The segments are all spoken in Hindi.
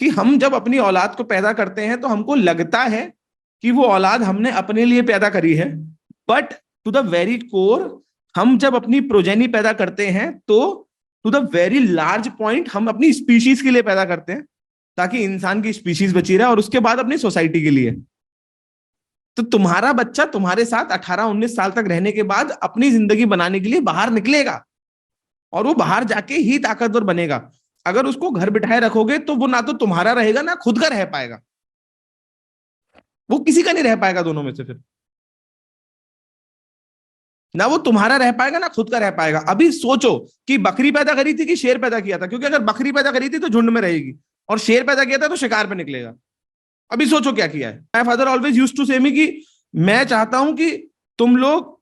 कि हम जब अपनी औलाद को पैदा करते हैं तो हमको लगता है कि वो औलाद हमने अपने लिए पैदा करी है, but to the very core हम जब अपनी प्रोजेनी पैदा करते हैं तो to the very large point हम अपनी स्पीशीज के लिए पैदा करते हैं, ताकि इंसान की स्पीशीज बची रहे, और उसके बाद अपनी सोसाइटी के लिए। तो तुम्हारा बच्चा तुम्हारे साथ 18-19 साल तक रहने के बाद अपनी जिंदगी बनाने के लिए बाहर निकलेगा, और वो बाहर जाके ही ताकतवर बनेगा। अगर उसको घर बिठाए रखोगे तो वो ना तो तुम्हारा रहेगा ना खुद का रह पाएगा, वो किसी का नहीं रह पाएगा दोनों में से। फिर ना वो तुम्हारा रह पाएगा ना खुद का रह पाएगा। अभी सोचो कि बकरी पैदा करी थी कि शेर पैदा किया था, क्योंकि अगर बकरी पैदा करी थी तो झुंड में रहेगी, और शेर पैदा किया था तो शिकार पे निकलेगा। अभी सोचो क्या किया है। My father always used to say me कि मैं चाहता हूं कि तुम लोग,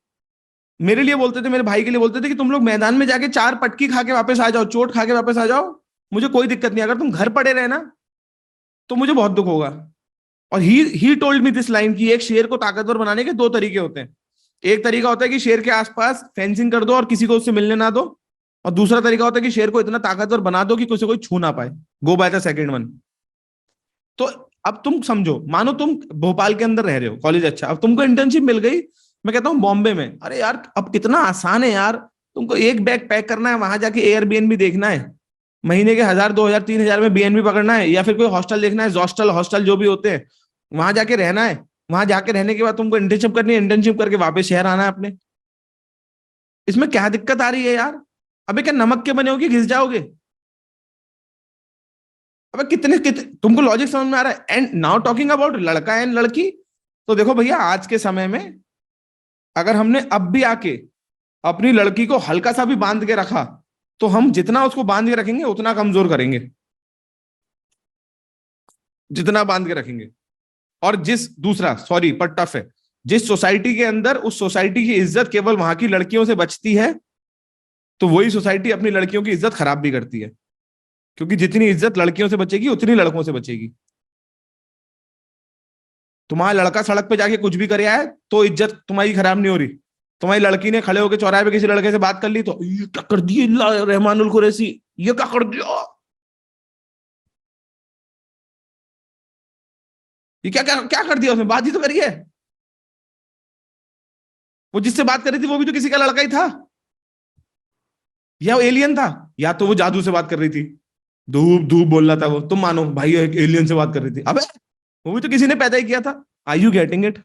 मेरे लिए बोलते थे, मेरे भाई के लिए बोलते थे कि तुम लोग मैदान में जाके 4 पटकी खा के वापस आ जाओ, चोट खा के वापस आ जाओ, मुझे कोई दिक्कत नहीं। अगर तुम घर पड़े रहे ना तो मुझे बहुत दुख होगा। और he told me this line कि एक शेर को ताकतवर बनाने के 2 तरीके होते हैं। एक तरीका होता है कि शेर के आसपास फेंसिंग कर दो और किसी को उससे मिलने ना दो, और दूसरा तरीका होता है कि शेर को इतना ताकतवर बना दो कि किसी कोई छू ना पाए। गो बाय द सेकंड वन। तो अब तुम समझो, मानो तुम भोपाल के अंदर रह रहे हो, कॉलेज अच्छा, अब तुमको इंटर्नशिप मिल गई, मैं कहता हूँ बॉम्बे में। अरे यार अब कितना आसान है यार, तुमको एक बैग पैक करना है, वहां जाके एयरबीएनबी देखना है, महीने के 1000, 2000, 3000 में बीएनबी पकड़ना है, या फिर कोई हॉस्टल देखना है, हॉस्टल हॉस्टल जो भी होते हैं, वहां जाके रहना है। वहां जाके रहने के बाद तुमको इंटर्नशिप करनी है, इंटर्नशिप करके वापस शहर आना है अपने। इसमें क्या दिक्कत आ रही है यार? अबे क्या नमक के बने होगे, घिस जाओगे? अबे तुमको लॉजिक समझ में आ रहा है? एंड नाउ टॉकिंग अबाउट लड़का एंड लड़की, तो देखो भैया आज के समय में अगर हमने अब भी आके अपनी लड़की को हल्का सा भी बांध के रखा, तो हम जितना उसको बांध के रखेंगे उतना कमजोर करेंगे, जितना बांध के रखेंगे। और जिस दूसरा, सॉरी पर टफ है, जिस सोसाइटी के अंदर उस सोसाइटी की इज्जत केवल वहां की लड़कियों से बचती है, तो वही सोसाइटी अपनी लड़कियों की इज्जत खराब भी करती है, क्योंकि जितनी इज्जत लड़कियों से बचेगी उतनी लड़कों से बचेगी। तुम्हारा लड़का सड़क पे जाके कुछ भी करे आए तो इज्जत तुम्हारी खराब नहीं हो रही। तुम्हारी लड़की ने खड़े होकर चौराहे पे किसी लड़के से बात कर ली तो ये क्या कर दिया रहमानुल कुरैशी, ये क्या कर दिया, ये क्या क्या क्या कर दिया, उसने बात ही तो करी है। वो जिससे बात कर रही थी वो भी तो किसी का लड़का ही था, या वो एलियन था, या तो वो जादू से बात कर रही थी, धूप धूप बोल रहा था वो, तुम मानो भाई एक एलियन से बात कर रही थी। अबे वो भी तो किसी ने पैदा ही किया था। Are you getting it?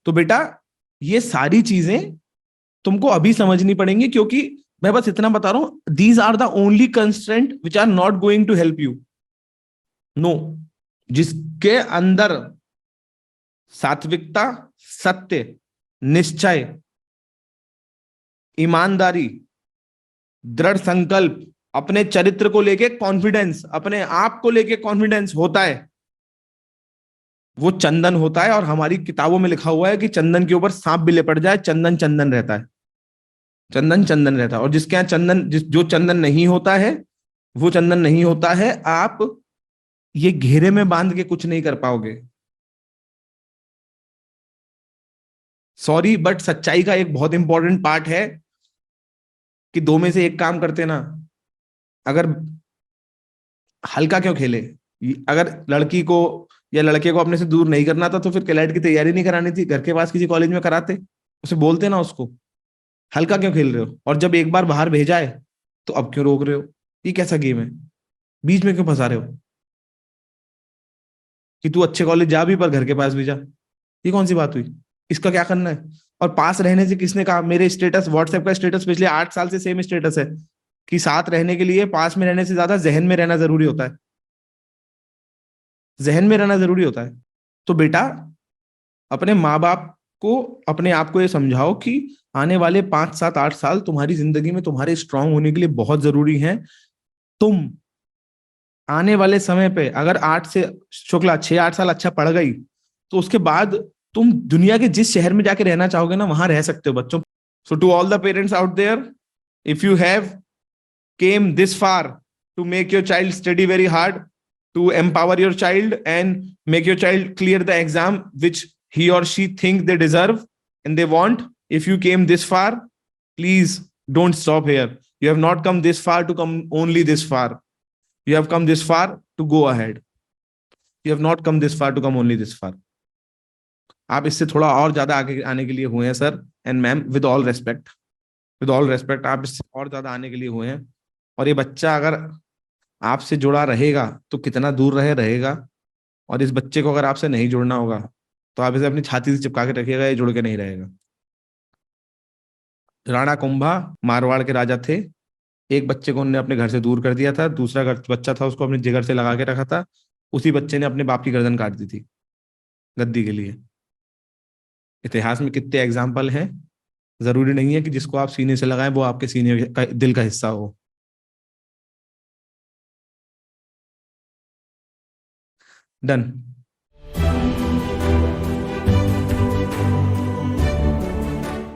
तो बेटा ये सारी चीजें तुमको अभी समझनी पड़ेंगी, क्योंकि मैं बस इतना बता रहा हूं, these are the only constraint which are not going to help you. No, जिसके अंदर सात्विकता, सत्य, निश्चय, ईमानदारी, दृढ़ संकल्प, अपने चरित्र को लेके कॉन्फिडेंस, अपने आप को लेके कॉन्फिडेंस होता है, वो चंदन होता है। और हमारी किताबों में लिखा हुआ है कि चंदन के ऊपर सांप भी लिपट जाए चंदन चंदन रहता है, चंदन चंदन रहता है। और जिसके यहाँ चंदन, जो चंदन नहीं होता है वो चंदन नहीं होता है। आप ये घेरे में बांध के कुछ नहीं कर पाओगे। सॉरी बट सच्चाई का एक बहुत इंपॉर्टेंट पार्ट है कि 2 में से एक काम करते ना। अगर हल्का क्यों खेले, अगर लड़की को या लड़के को अपने से दूर नहीं करना था तो फिर कैलेट की तैयारी नहीं करानी थी, घर के पास किसी कॉलेज में कराते, उसे बोलते ना उसको। हल्का क्यों खेल रहे हो? और जब एक बार बाहर भेजा है तो अब क्यों रोक रहे हो? ये कैसा गेम है? बीच में क्यों फंसा रहे हो कि तू अच्छे कॉलेज जा भी पर घर के पास भी जा? ये कौन सी बात हुई? इसका क्या करना है? और पास रहने से किसने कहा? मेरे स्टेटस, व्हाट्सएप का स्टेटस पिछले 8 साल से सेम स्टेटस है कि साथ रहने के लिए पास में रहने से ज्यादा जहन में रहना जरूरी होता है, जहन में रहना जरूरी होता है। तो बेटा अपने माँ बाप को, अपने आप को ये समझाओ कि आने वाले 5, 7, 8 साल तुम्हारी जिंदगी में तुम्हारे स्ट्रांग होने के लिए बहुत जरूरी है। तुम आने वाले समय पे अगर 6, 8 साल अच्छा पढ़ गई तो उसके बाद तुम दुनिया के जिस शहर में जाके रहना चाहोगे ना वहां रह सकते हो बच्चों। So to all the parents out there, if you have came this far to make your child study very hard, to empower your child and make your child clear the exam which he or she think they deserve and they want, if you came this far, please don't stop here. You have not come this far to come only this far. You have come this far to go ahead. You have not come this far to come only this far. आप इससे थोड़ा और ज्यादा आगे आने के लिए हुए हैं sir and ma'am, with all respect, आप इससे और ज्यादा आने के लिए हुए हैं। और ये बच्चा अगर आपसे जुड़ा रहेगा तो कितना दूर रहेगा, और इस बच्चे को अगर आपसे नहीं जुड़ना होगा तो आप इसे अपनी छाती से चिपका के रखिएगा, ये जुड़ के नहीं रहेगा। राणा कुंभा मारवाड़ के राजा थे। एक बच्चे को उन्होंने अपने घर से दूर कर दिया था, दूसरा बच्चा था उसको अपने जिगर से लगा के रखा था। उसी बच्चे ने अपने बाप की गर्दन काट दी थी गद्दी के लिए। इतिहास में कितने एग्जाम्पल हैं। जरूरी नहीं है कि जिसको आप सीने से लगाएं वो आपके सीने का दिल का हिस्सा हो। डन।